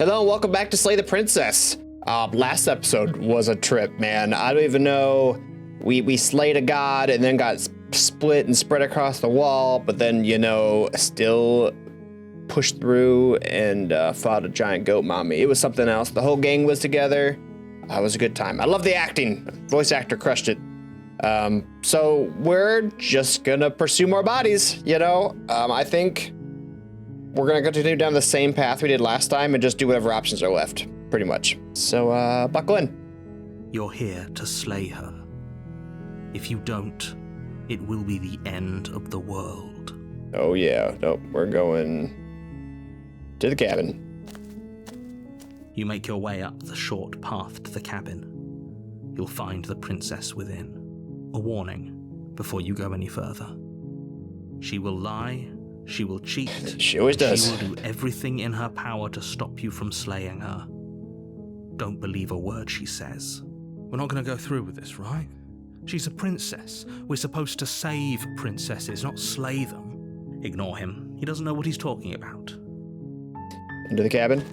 Hello and welcome back to Slay the Princess. Last episode was a trip, man. I don't even know. We slayed a god and then got split and spread across the wall, but then, you know, still pushed through and fought a giant goat mommy. It was something else. The whole gang was together. It was a good time. I love the acting. Voice actor crushed it. So we're just gonna pursue more bodies, you know? I think we're gonna continue down the same path we did last time and just do whatever options are left, pretty much. So, buckle in. You're here to slay her. If you don't, it will be the end of the world. Oh yeah, nope, we're going to the cabin. You make your way up the short path to the cabin. You'll find the princess within. A warning before you go any further. She will lie, she will cheat. She always does. She will do everything in her power to stop you from slaying her. Don't believe a word she says. We're not going to go through with this, right? She's a princess. We're supposed to save princesses, not slay them. Ignore him. He doesn't know what he's talking about. Into the cabin.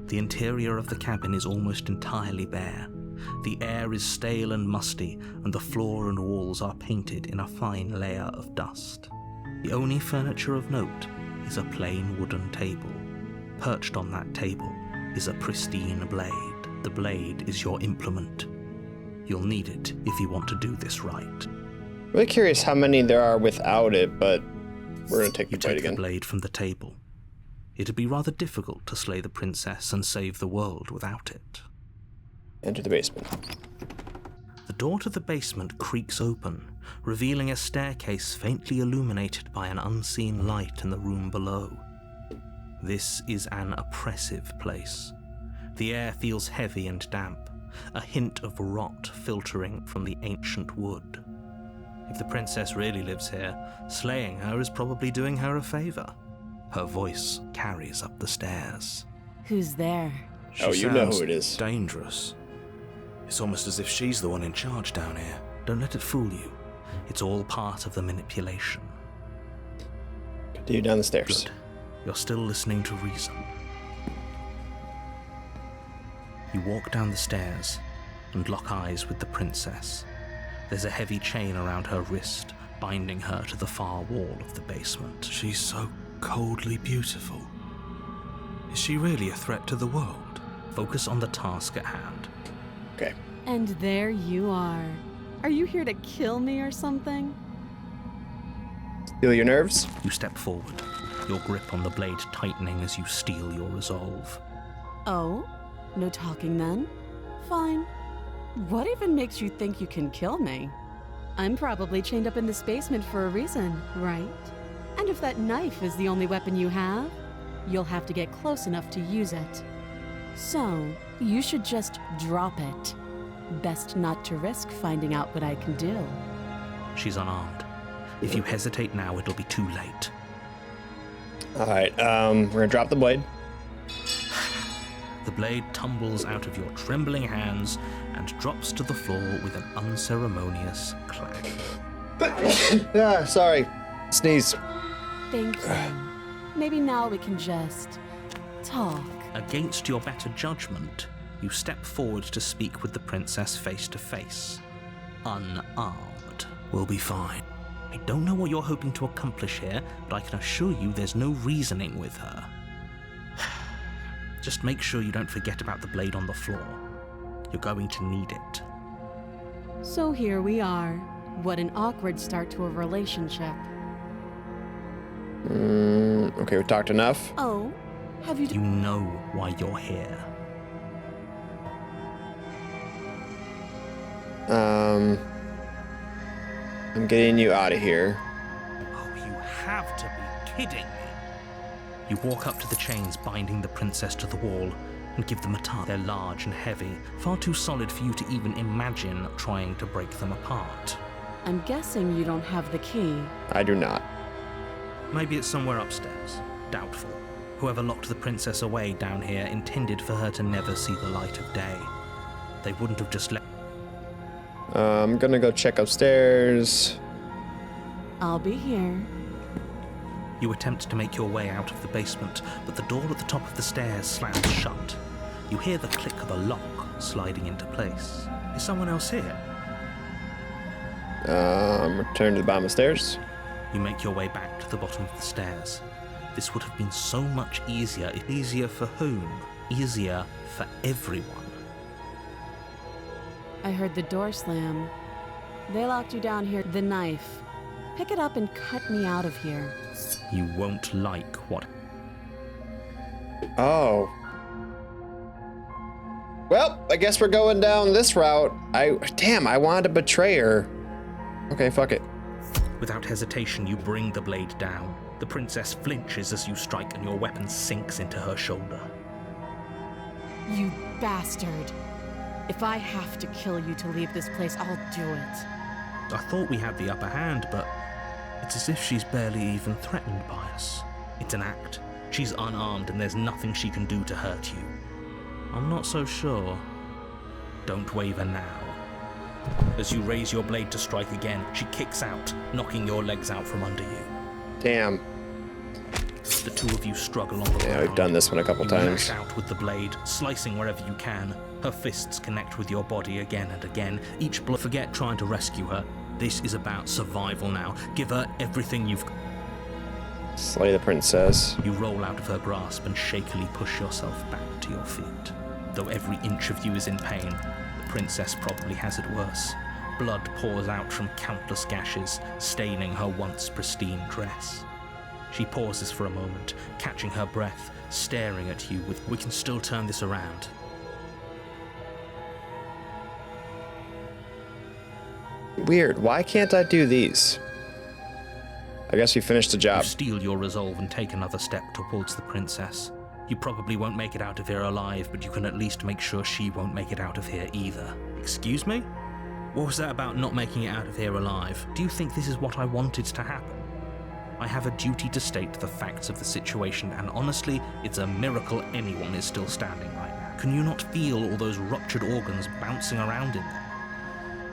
The interior of the cabin is almost entirely bare. The air is stale and musty, and the floor and walls are painted in a fine layer of dust. The only furniture of note is a plain wooden table. Perched on that table is a pristine blade. The blade is your implement. You'll need it if you want to do this right. Really curious how many there are without it, but we're gonna take the blade again. You take the blade from the table. It'd be rather difficult to slay the princess and save the world without it. Enter the basement. The door to the basement creaks open, revealing a staircase faintly illuminated by an unseen light in the room below. This is an oppressive place. The air feels heavy and damp, a hint of rot filtering from the ancient wood. If the princess really lives here, slaying her is probably doing her a favor. Her voice carries up the stairs. Who's there? Oh, you know who it is. Dangerous. It's almost as if she's the one in charge down here. Don't let it fool you. It's all part of the manipulation. Continue down the stairs. Good. You're still listening to reason. You walk down the stairs and lock eyes with the princess. There's a heavy chain around her wrist, binding her to the far wall of the basement. She's so coldly beautiful. Is she really a threat to the world? Focus on the task at hand. Okay. And there you are. Are you here to kill me or something? Feel your nerves? You step forward, your grip on the blade tightening as you steel your resolve. Oh? No talking then? Fine. What even makes you think you can kill me? I'm probably chained up in this basement for a reason, right? And if that knife is the only weapon you have, you'll have to get close enough to use it. So, you should just drop it. Best not to risk finding out what I can do. She's unarmed. If you hesitate now, it'll be too late. Alright, we're gonna drop the blade. The blade tumbles out of your trembling hands and drops to the floor with an unceremonious clang. Sorry. Sneeze. Thank you. Maybe now we can just talk. Against your better judgment, you step forward to speak with the princess face to face. Unarmed. We'll be fine. I don't know what you're hoping to accomplish here, but I can assure you there's no reasoning with her. Just make sure you don't forget about the blade on the floor. You're going to need it. So here we are. What an awkward start to a relationship. Okay, we talked enough. Oh, have you... You know why you're here. I'm getting you out of here. Oh, you have to be kidding me. You walk up to the chains binding the princess to the wall and give them a tug. They're large and heavy, far too solid for you to even imagine trying to break them apart. I'm guessing you don't have the key. I do not. Maybe it's somewhere upstairs. Doubtful. Whoever locked the princess away down here intended for her to never see the light of day. They wouldn't have just let... I'm gonna go check upstairs. I'll be here. You attempt to make your way out of the basement, but the door at the top of the stairs slams shut. You hear the click of a lock sliding into place. Is someone else here? Return to the bottom of the stairs. You make your way back to the bottom of the stairs. This would have been so much easier. Easier for whom? Easier for everyone. I heard the door slam. They locked you down here. The knife. Pick it up and cut me out of here. You won't like what... Oh. Well, I guess we're going down this route. Damn, I wanted to betray her. Okay, fuck it. Without hesitation, you bring the blade down. The princess flinches as you strike and your weapon sinks into her shoulder. You bastard. If I have to kill you to leave this place, I'll do it. I thought we had the upper hand, but it's as if she's barely even threatened by us. It's an act. She's unarmed and there's nothing she can do to hurt you. I'm not so sure. Don't waver now. As you raise your blade to strike again, she kicks out, knocking your legs out from under you. Damn. The two of you struggle on the ground. Yeah, we've done this one a couple times. You lash out with the blade, slicing wherever you can. Her fists connect with your body again and again. Each blow. Forget trying to rescue her. This is about survival now. Give her everything you've got. Slay the princess. You roll out of her grasp and shakily push yourself back to your feet. Though every inch of you is in pain, the princess probably has it worse. Blood pours out from countless gashes, staining her once pristine dress. She pauses for a moment, catching her breath, staring at you with, "We can still turn this around." Weird, why can't I do these? I guess we finished the job. You steel your resolve and take another step towards the princess. You probably won't make it out of here alive, but you can at least make sure she won't make it out of here either. Excuse me? What was that about not making it out of here alive? Do you think this is what I wanted to happen? I have a duty to state the facts of the situation, and honestly, it's a miracle anyone is still standing right now. Can you not feel all those ruptured organs bouncing around in there?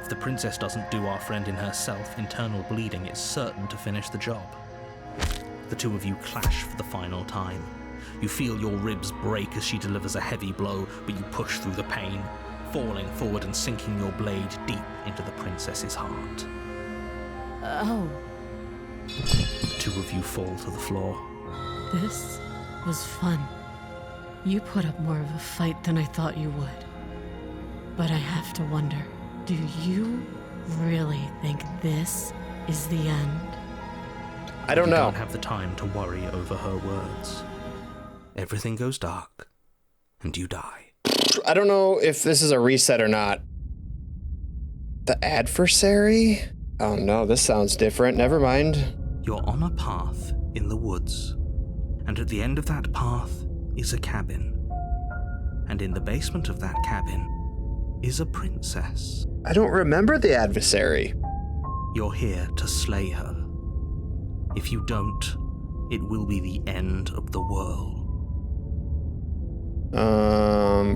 If the princess doesn't do our friend in herself, internal bleeding is certain to finish the job. The two of you clash for the final time. You feel your ribs break as she delivers a heavy blow, but you push through the pain, falling forward and sinking your blade deep into the princess's heart. Oh. The two of you fall to the floor. This was fun. You put up more of a fight than I thought you would. But I have to wonder, do you really think this is the end? I don't know. You don't have the time to worry over her words. Everything goes dark, and you die. I don't know if this is a reset or not. The adversary? Oh no, this sounds different. Never mind. You're on a path in the woods, and at the end of that path is a cabin. And in the basement of that cabin is a princess. I don't remember the adversary. You're here to slay her. If you don't, it will be the end of the world.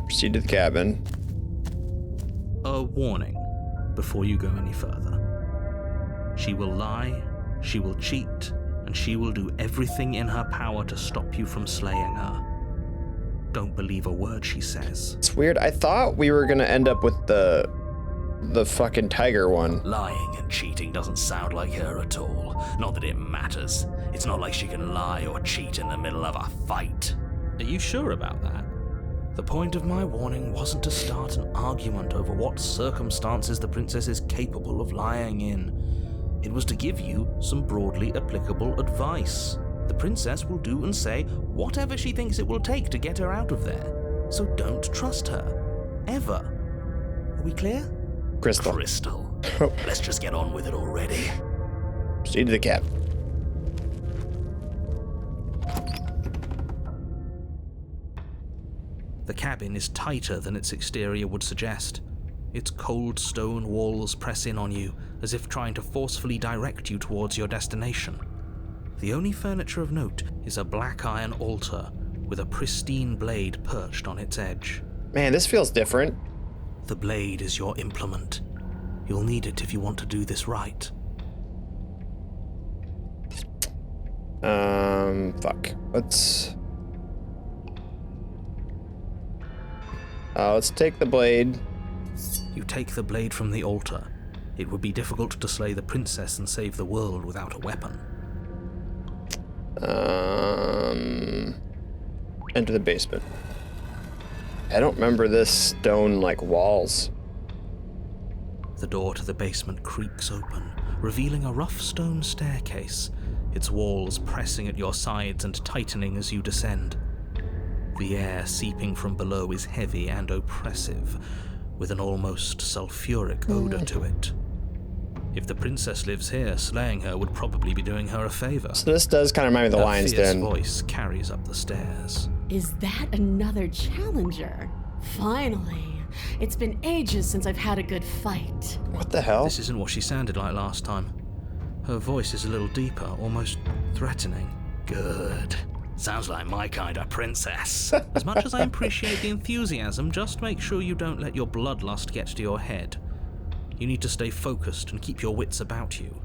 Proceed to the cabin. A warning before you go any further. She will lie, she will cheat, and she will do everything in her power to stop you from slaying her. Don't believe a word she says. It's weird. I thought we were gonna end up with the fucking tiger one. Lying and cheating doesn't sound like her at all. Not that it matters. It's not like she can lie or cheat in the middle of a fight. Are you sure about that? The point of my warning wasn't to start an argument over what circumstances the princess is capable of lying in. It was to give you some broadly applicable advice. The princess will do and say whatever she thinks it will take to get her out of there. So don't trust her. Ever. Are we clear? Crystal. Crystal. Let's just get on with it already. Proceed to the cabin. The cabin is tighter than its exterior would suggest. Its cold stone walls press in on you, as if trying to forcefully direct you towards your destination. The only furniture of note is a black iron altar with a pristine blade perched on its edge. Man, this feels different. The blade is your implement. You'll need it if you want to do this right. Fuck. Let's take the blade. You take the blade from the altar. It would be difficult to slay the princess and save the world without a weapon. Enter the basement. I don't remember this stone, like, walls. The door to the basement creaks open, revealing a rough stone staircase, its walls pressing at your sides and tightening as you descend. The air seeping from below is heavy and oppressive, with an almost sulfuric odor to it. If the princess lives here, slaying her would probably be doing her a favor. So this does kind of remind me of the Lion's Den. A fierce voice carries up the stairs. Is that another challenger? Finally. It's been ages since I've had a good fight. What the hell? This isn't what she sounded like last time. Her voice is a little deeper, almost threatening. Good. Sounds like my kind of princess. As much as I appreciate the enthusiasm, just make sure you don't let your bloodlust get to your head. You need to stay focused and keep your wits about you.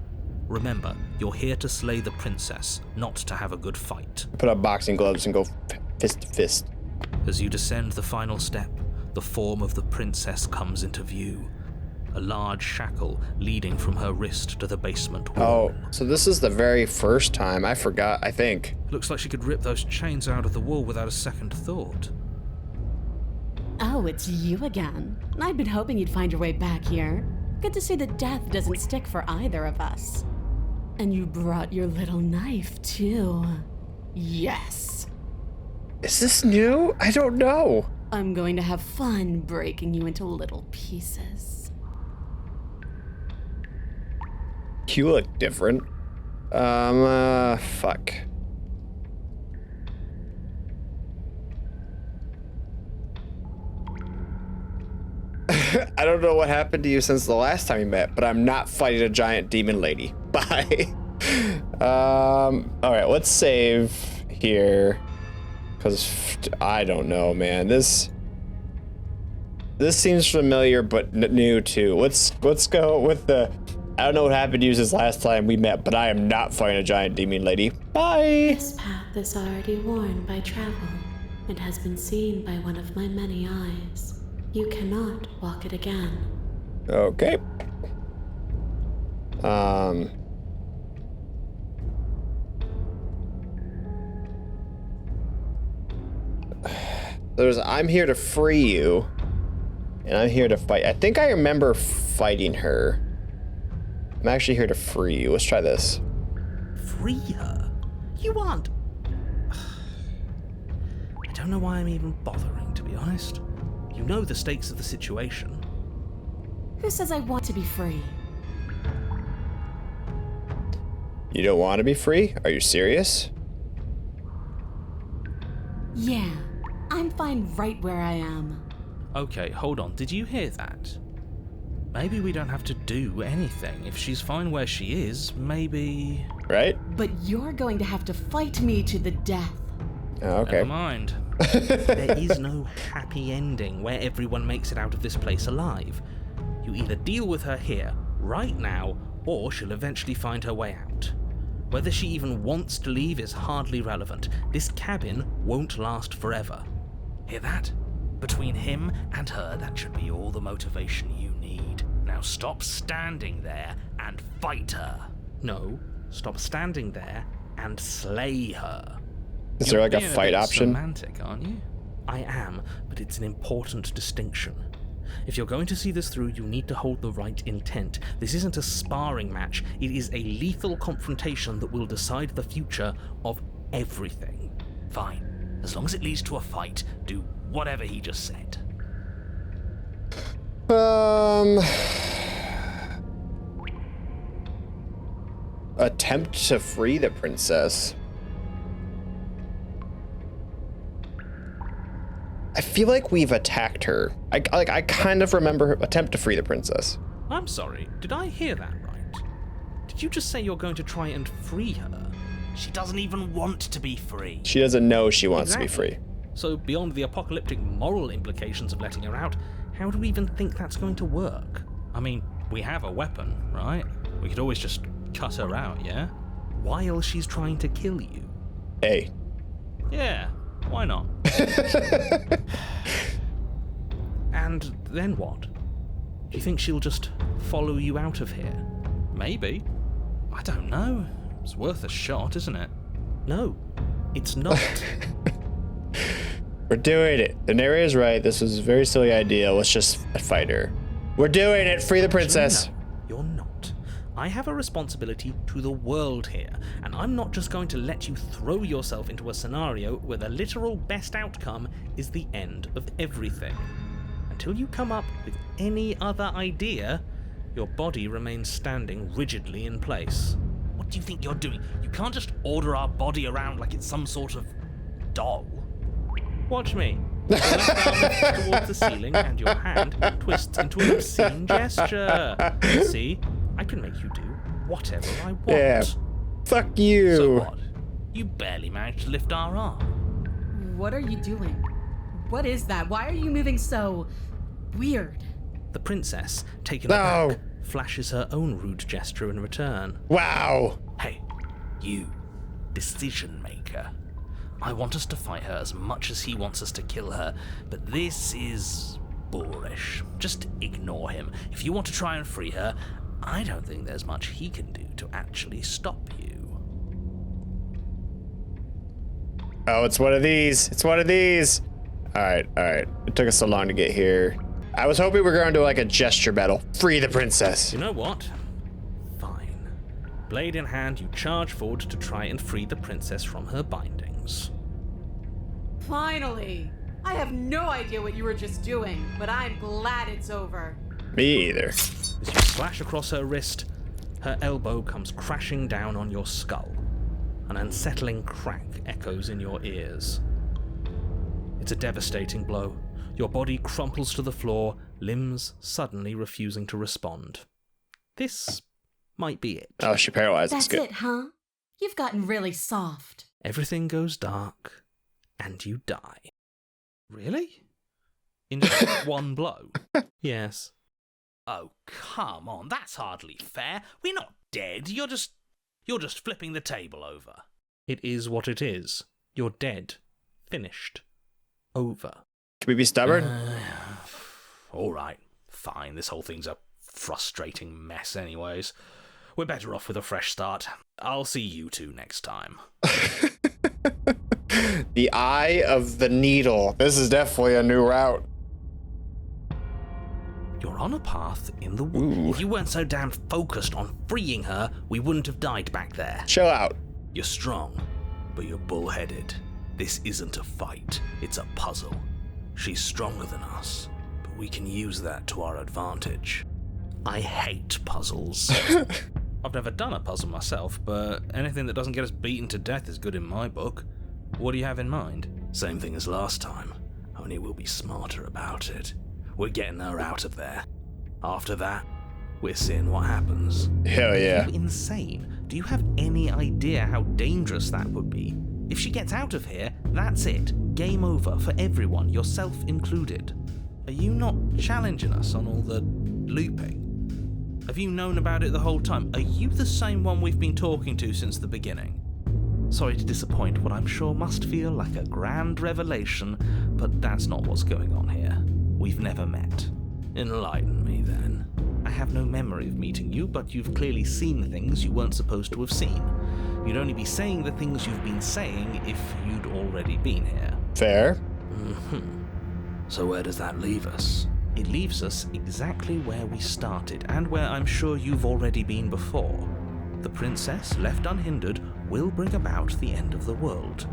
Remember, you're here to slay the princess, not to have a good fight. Put on boxing gloves and go fist to fist. As you descend the final step, the form of the princess comes into view. A large shackle leading from her wrist to the basement wall. Oh, so this is the very first time. I forgot, I think. Looks like she could rip those chains out of the wall without a second thought. Oh, it's you again. I'd been hoping you'd find your way back here. Good to see that death doesn't stick for either of us. And you brought your little knife, too. Yes. Is this new? I don't know. I'm going to have fun breaking you into little pieces. You look different. Fuck. I don't know what happened to you since the last time we met, but I'm not fighting a giant demon lady. Bye. Alright, let's save here. Because I don't know, man. This seems familiar, but new too. Let's go with the... I don't know what happened to you since last time we met, but I am not fighting a giant demon lady. Bye! This path is already worn by travel and has been seen by one of my many eyes. You cannot walk it again. Okay. I'm here to free you, and I'm here to fight. I think I remember fighting her. I'm actually here to free you. Let's try this. Free her? You aren't... I don't know why I'm even bothering, to be honest. You know the stakes of the situation. Who says I want to be free? You don't want to be free? Are you serious? Yeah, I'm fine right where I am. Okay, hold on. Did you hear that? Maybe we don't have to do anything. If she's fine where she is, maybe... Right? But you're going to have to fight me to the death. Oh, okay. Never mind. There is no happy ending where everyone makes it out of this place alive. You either deal with her here, right now, or she'll eventually find her way out. Whether she even wants to leave is hardly relevant. This cabin won't last forever. Hear that? Between him and her, that should be all the motivation you need. Now stop standing there and fight her. No, stop standing there and slay her. Is there like a You're fight bit option? Semantic, aren't you? I am, but it's an important distinction. If you're going to see this through, you need to hold the right intent. This isn't a sparring match. It is a lethal confrontation that will decide the future of everything. Fine. As long as it leads to a fight, do whatever he just said. Attempt to free the princess. I feel like we've attacked her. I kind of remember attempt to free the princess. I'm sorry, did I hear that right? Did you just say you're going to try and free her? She doesn't even want to be free. She doesn't know she wants to be Exactly. free. So beyond the apocalyptic moral implications of letting her out, how do we even think that's going to work? I mean, we have a weapon, right? We could always just cut her out, yeah? while she's trying to kill you. Hey. Yeah, why not? And then what? Do you think she'll just follow you out of here? Maybe. I don't know. It's worth a shot, isn't it? No, it's not. We're doing it. The narrator's right. This was a very silly idea. Let's just fight her. We're doing it. Free the princess. No, you're not. I have a responsibility to the world here, and I'm not just going to let you throw yourself into a scenario where the literal best outcome is the end of everything. Until you come up with any other idea, your body remains standing rigidly in place. What do you think you're doing? You can't just order our body around like it's some sort of doll. Watch me. Your left arm lifts towards the ceiling and your hand twists into an obscene gesture. See? I can make you do whatever I want. Yeah. Fuck you. So what? You barely managed to lift our arm. What are you doing? What is that? Why are you moving so weird? The princess, taken No. aback, flashes her own rude gesture in return. Wow. Hey, you, decision maker. I want us to fight her as much as he wants us to kill her, but this is boorish. Just ignore him. If you want to try and free her, I don't think there's much he can do to actually stop you. Oh, it's one of these. It's one of these. All right. It took us so long to get here. I was hoping we were going to do like a gesture battle. Free the princess. You know what? Fine. Blade in hand, you charge forward to try and free the princess from her bindings. Finally! I have no idea what you were just doing, but I'm glad it's over. Me either. As you slash across her wrist, her elbow comes crashing down on your skull. An unsettling crack echoes in your ears. It's a devastating blow. Your body crumples to the floor, limbs suddenly refusing to respond. This might be it. Oh, she paralyzed. That's That's good. it, huh? You've gotten really soft. Everything goes dark, and you die. Really? In just one blow? Yes. Oh, come on, that's hardly fair. We're not dead. You're just flipping the table over. It is what it is. You're dead. Finished. Over. Can we be stubborn? All right, fine. This whole thing's a frustrating mess anyways. We're better off with a fresh start. I'll see you two next time. The eye of the needle. This is definitely a new route. You're on a path in the Ooh. woods. If you weren't so damn focused on freeing her, we wouldn't have died back there. Chill out. You're strong, but you're bullheaded. This isn't a fight, it's a puzzle. She's stronger than us, but we can use that to our advantage. I hate puzzles. I've never done a puzzle myself, but anything that doesn't get us beaten to death is good in my book. What do you have in mind? Same thing as last time, only we'll be smarter about it. We're getting her out of there. After that, we're seeing what happens. Hell yeah. Are you insane? Do you have any idea how dangerous that would be? If she gets out of here, that's it. Game over for everyone, yourself included. Are you not challenging us on all the looping? Have you known about it the whole time? Are you the same one we've been talking to since the beginning? Sorry to disappoint what I'm sure must feel like a grand revelation, but that's not what's going on here. We've never met. Enlighten me then. I have no memory of meeting you, but you've clearly seen things you weren't supposed to have seen. You'd only be saying the things you've been saying if you'd already been here. Fair. So where does that leave us? It leaves us exactly where we started, and where I'm sure you've already been before. The princess, left unhindered, will bring about the end of the world.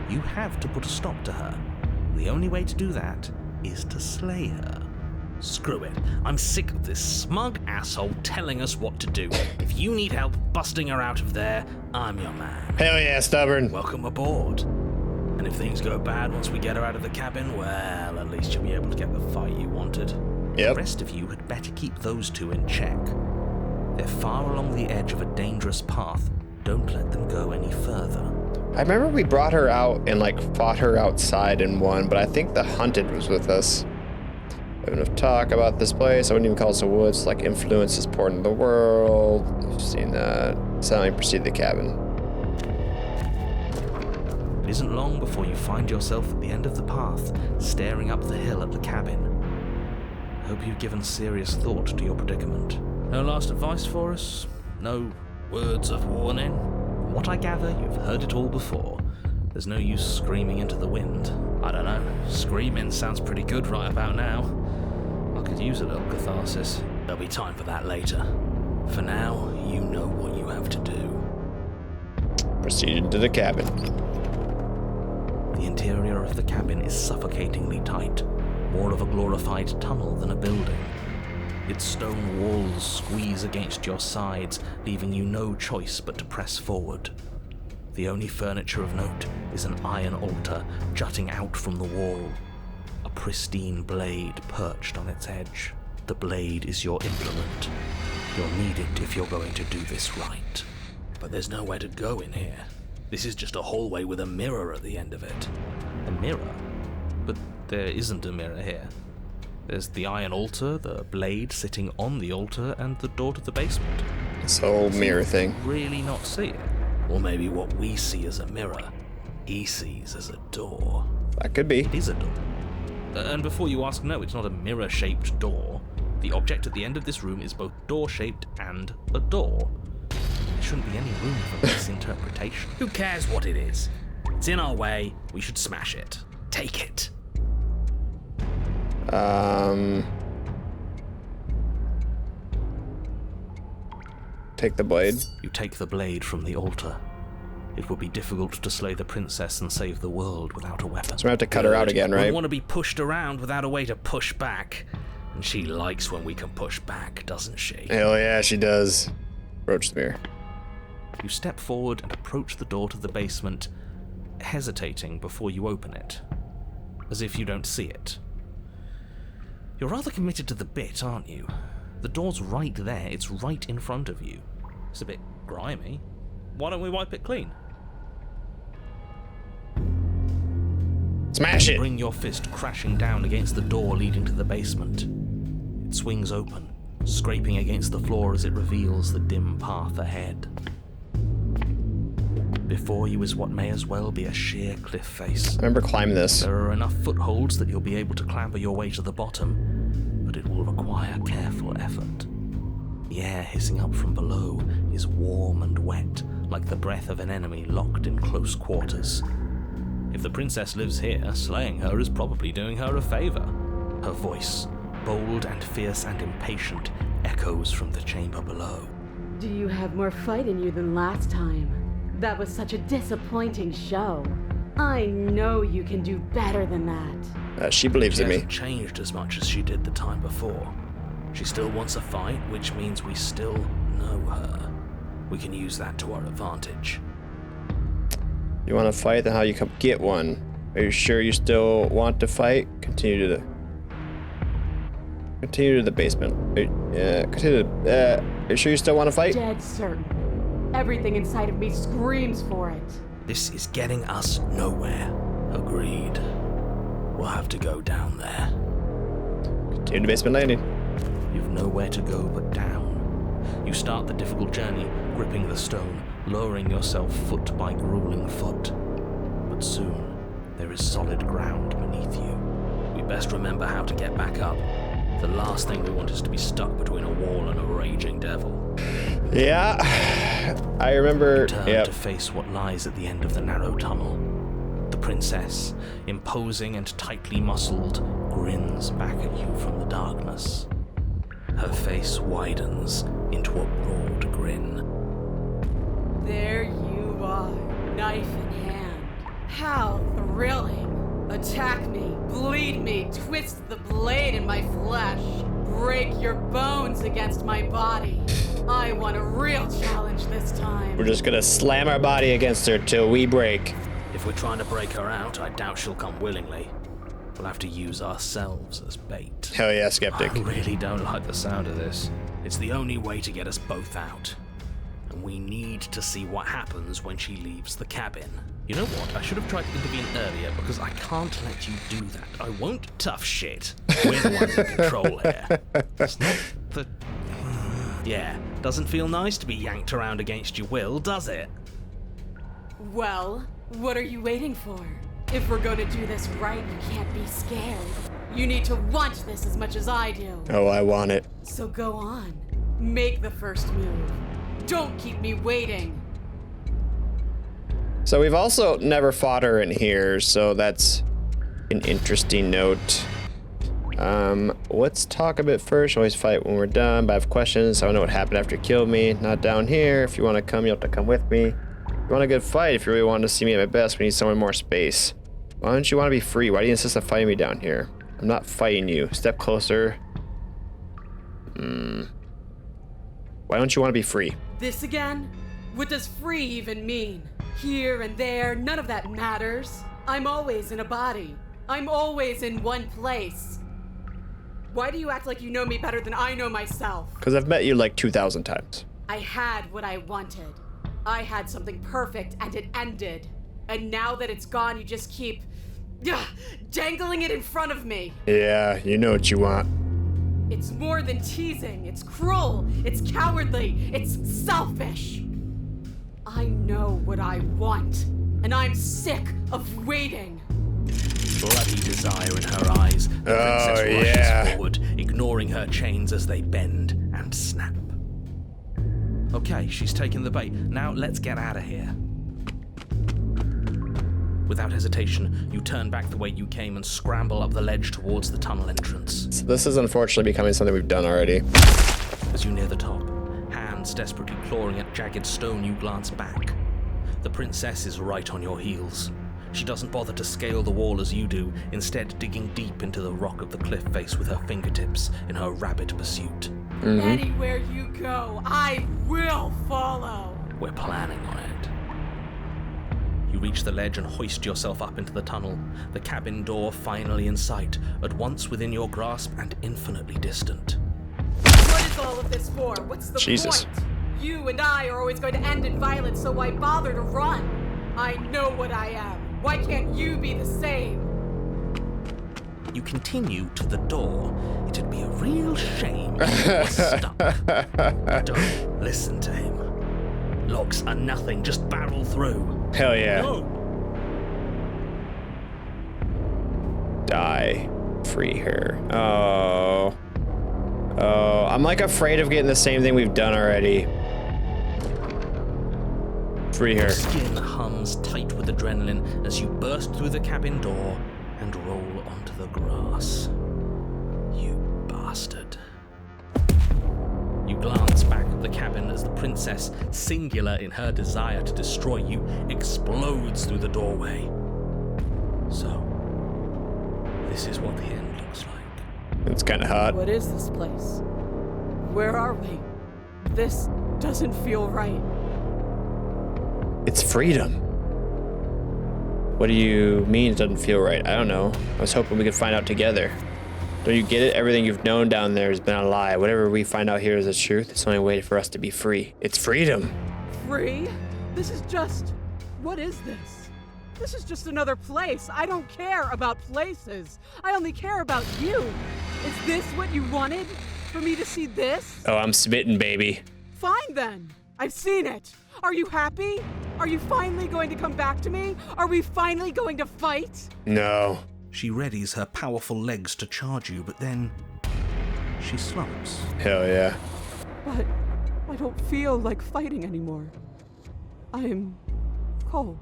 You have to put a stop to her. The only way to do that is to slay her. Screw it. I'm sick of this smug asshole telling us what to do. If you need help busting her out of there, I'm your man. Hell yeah, stubborn. Welcome aboard. And if things go bad once we get her out of the cabin, well, at least you'll be able to get the fight you wanted. The Yep. rest of you had better keep those two in check. They're far along the edge of a dangerous path. Don't let them go any further. I remember we brought her out and like fought her outside in one, but I think the hunted was with us. We have enough talk about this place. I wouldn't even call this a woods. Like influence is poured into the world. I've seen that. Silently proceed to the cabin. It isn't long before you find yourself at the end of the path, staring up the hill at the cabin. I hope you've given serious thought to your predicament. No last advice for us? No words of warning? From what I gather, you've heard it all before. There's no use screaming into the wind. I don't know. Screaming sounds pretty good right about now. I could use a little catharsis. There'll be time for that later. For now, you know what you have to do. Proceed into the cabin. The interior of the cabin is suffocatingly tight, more of a glorified tunnel than a building. Its stone walls squeeze against your sides, leaving you no choice but to press forward. The only furniture of note is an iron altar jutting out from the wall, a pristine blade perched on its edge. The blade is your implement. You'll need it if you're going to do this right. But there's nowhere to go in here. This is just a hallway with a mirror at the end of it. A mirror? But there isn't a mirror here. There's the iron altar, the blade sitting on the altar, and the door to the basement. This whole mirror thing. Really not see it? Or maybe what we see as a mirror, he sees as a door. That could be. It is a door. And before you ask, no, it's not a mirror-shaped door. The object at the end of this room is both door-shaped and a door. There shouldn't be any room for misinterpretation. Who cares what it is? It's in our way, we should smash it. Take it. Take the blade. You take the blade from the altar. It would be difficult to slay the princess and save the world without a weapon. So we have to cut her out again, right? We want to be pushed around without a way to push back. And she likes when we can push back, doesn't she? Hell yeah, she does. Approach the mirror. You step forward and approach the door to the basement, hesitating before you open it, as if you don't see it. You're rather committed to the bit, aren't you? The door's right there, it's right in front of you. It's a bit grimy. Why don't we wipe it clean? Smash it! Bring your fist crashing down against the door leading to the basement. It swings open, scraping against the floor as it reveals the dim path ahead. Before you is what may as well be a sheer cliff face. I remember climbing this. There are enough footholds that you'll be able to clamber your way to the bottom, but it will require careful effort. The air hissing up from below is warm and wet, like the breath of an enemy locked in close quarters. If the princess lives here, slaying her is probably doing her a favor. Her voice, bold and fierce and impatient, echoes from the chamber below. Do you have more fight in you than last time? That was such a disappointing show. I know you can do better than that. She believes She in me. hasn't changed as much as she did the time before. She still wants a fight, which means we still know her. We can use that to our advantage. You want to fight? Then how you come get one? Are you sure you still want to fight? Continue to the basement. Are you sure you still want to fight? Dead certain. Everything inside of me screams for it. This is getting us nowhere. Agreed. We'll have to go down there. Continue to basement landing. You've nowhere to go but down. You start the difficult journey, gripping the stone, lowering yourself foot by grueling foot. But soon, there is solid ground beneath you. We best remember how to get back up. The last thing we want is to be stuck between a wall and a raging devil. Yeah, I remember. Turn to face what lies at the end of the narrow tunnel. The princess, imposing and tightly muscled, grins back at you from the darkness. Her face widens into a broad grin. There you are, knife in hand. How thrilling. Attack me, bleed me, twist the blade in my flesh. Break your bones against my body. I want a real challenge this time. We're just gonna slam our body against her till we break. If we're trying to break her out, I doubt she'll come willingly. We'll have to use ourselves as bait. Hell yeah, skeptic. I really don't like the sound of this. It's the only way to get us both out. And we need to see what happens when she leaves the cabin. You know what? I should have tried to intervene earlier because I can't let you do that. I won't. Tough shit. We're the ones in control here. It's not the... Yeah, doesn't feel nice to be yanked around against your will, does it? Well, What are you waiting for? If we're gonna do this right, you can't be scared. You need to want this as much as I do. Oh, I want it. So go on. Make the first move. Don't keep me waiting. So we've also never fought her in here, so that's an interesting note. Let's talk a bit first. Always fight when we're done, but I have questions. I don't know what happened after you killed me. Not down here. If you want to come, you'll have to come with me. If you want a good fight, if you really want to see me at my best, we need somewhere more space. Why don't you want to be free? Why do you insist on fighting me down here? I'm not fighting you. Step closer. Why don't you want to be free? This again? What does free even mean? Here and there, none of that matters. I'm always in a body. I'm always in one place. Why do you act like you know me better than I know myself? Because I've met you like 2,000 times. I had what I wanted. I had something perfect and it ended. And now that it's gone, you just keep dangling it in front of me. Yeah, you know what you want. It's more than teasing. It's cruel. It's cowardly. It's selfish. I know what I want, and I'm sick of waiting. Bloody desire in her eyes, the princess rushes forward, ignoring her chains as they bend and snap. Okay, she's taken the bait. Now let's get out of here. Without hesitation, you turn back the way you came and scramble up the ledge towards the tunnel entrance. So this is unfortunately becoming something we've done already. As you near the top, hands desperately clawing at jagged stone, you glance back. The princess is right on your heels. She doesn't bother to scale the wall as you do, instead digging deep into the rock of the cliff face with her fingertips in her rabid pursuit. Anywhere you go, I will follow. We're planning on it. You reach the ledge and hoist yourself up into the tunnel, the cabin door finally in sight, at once within your grasp and infinitely distant. What is all of this for? What's the Jesus. point? You and I are always going to end in violence, so why bother to run? I know what I am. Why can't you be the same? You continue to the door. It'd be a real shame if you were stuck. Don't listen to him. Locks are nothing, just barrel through. Hell yeah. No. Die. Free her. Oh. Oh, I'm like afraid of getting the same thing we've done already. Free her. Your skin hums tight with adrenaline as you burst through the cabin door and roll onto the grass. You bastard. You glance back at the cabin as the princess, singular in her desire to destroy you, explodes through the doorway. So, this is what the end looks like. It's kind of hot. What is this place? Where are we? This doesn't feel right. It's freedom. What do you mean it doesn't feel right? I don't know. I was hoping we could find out together. Don't you get it? Everything you've known down there has been a lie. Whatever we find out here is the truth. It's the only way for us to be free. It's freedom. Free? This is just... What is this? This is just another place. I don't care about places. I only care about you. Is this what you wanted? For me to see this? Oh, I'm smitten, baby. Fine then. I've seen it. Are you happy? Are you finally going to come back to me? Are we finally going to fight? No. She readies her powerful legs to charge you, but then she slumps. Hell yeah. But I don't feel like fighting anymore. I'm cold.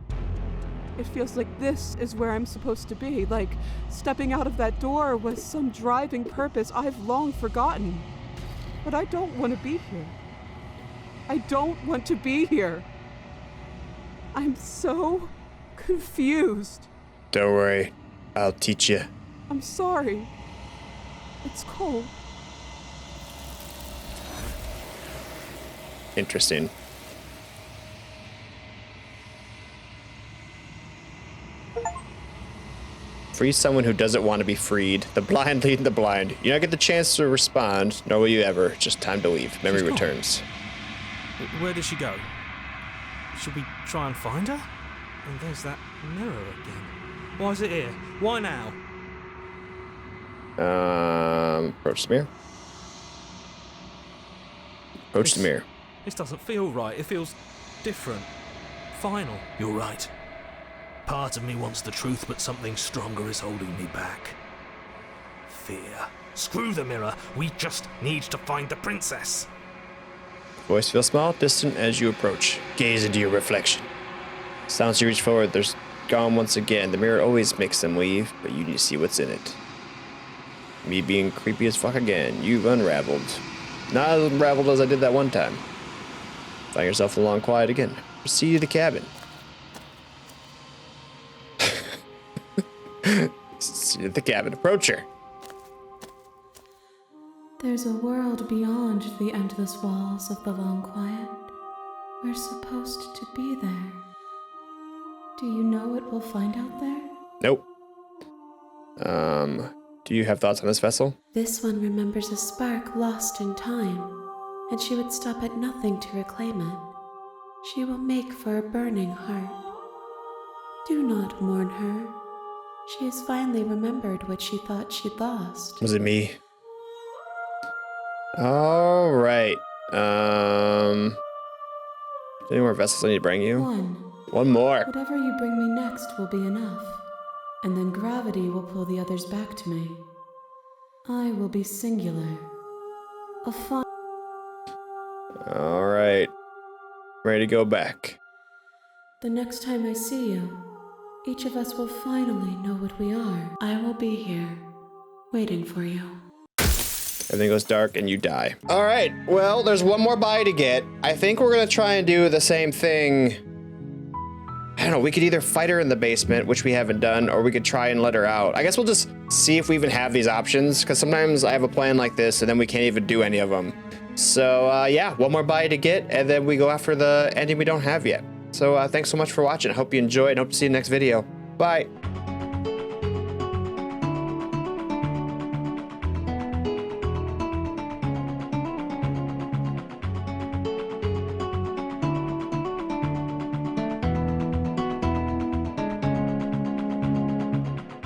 It feels like this is where I'm supposed to be, like stepping out of that door was some driving purpose I've long forgotten. But I don't want to be here. I don't want to be here. I'm so confused. Don't worry. I'll teach you. I'm sorry. It's cold. Interesting. Free someone who doesn't want to be freed. The blind leading the blind. You don't get the chance to respond, nor will you ever. Just time to leave. Memory She's gone. returns. Where did she go? Should we try and find her? And there's that mirror again. Why is it here? Why now? Approach the mirror. Approach the mirror. This doesn't feel right. It feels different. Final. You're right. Part of me wants the truth, but something stronger is holding me back. Fear. Screw the mirror. We just need to find the princess. Voice feels small, distant as you approach. Gaze into your reflection. Sounds you reach forward, there's gone once again. The mirror always makes them leave, but you need to see what's in it. Me being creepy as fuck again. You've unraveled. Not as unraveled as I did that one time. Find yourself in the long quiet again. Proceed to the cabin. See at the cabin. Approach her. There's a world beyond the endless walls of the long quiet. We're supposed to be there. Do you know what we'll find out there? Nope. Do you have thoughts on this vessel? This one remembers a spark lost in time, and she would stop at nothing to reclaim it. She will make for a burning heart. Do not mourn her. She has finally remembered what she thought she'd lost. Was it me? All right. Any more vessels I need to bring you? One more. Whatever you bring me next will be enough, and then gravity will pull the others back to me. I will be singular. All right. Ready to go back. The next time I see you, each of us will finally know what we are. I will be here, waiting for you. Everything goes dark and you die. All right, well, there's one more body to get. I think we're gonna try and do the same thing. I don't know, we could either fight her in the basement, which we haven't done, or we could try and let her out. I guess we'll just see if we even have these options, because sometimes I have a plan like this and then we can't even do any of them. So yeah, one more body to get, and then we go after the ending we don't have yet. So thanks so much for watching. I hope you enjoyed and hope to see you in the next video. Bye.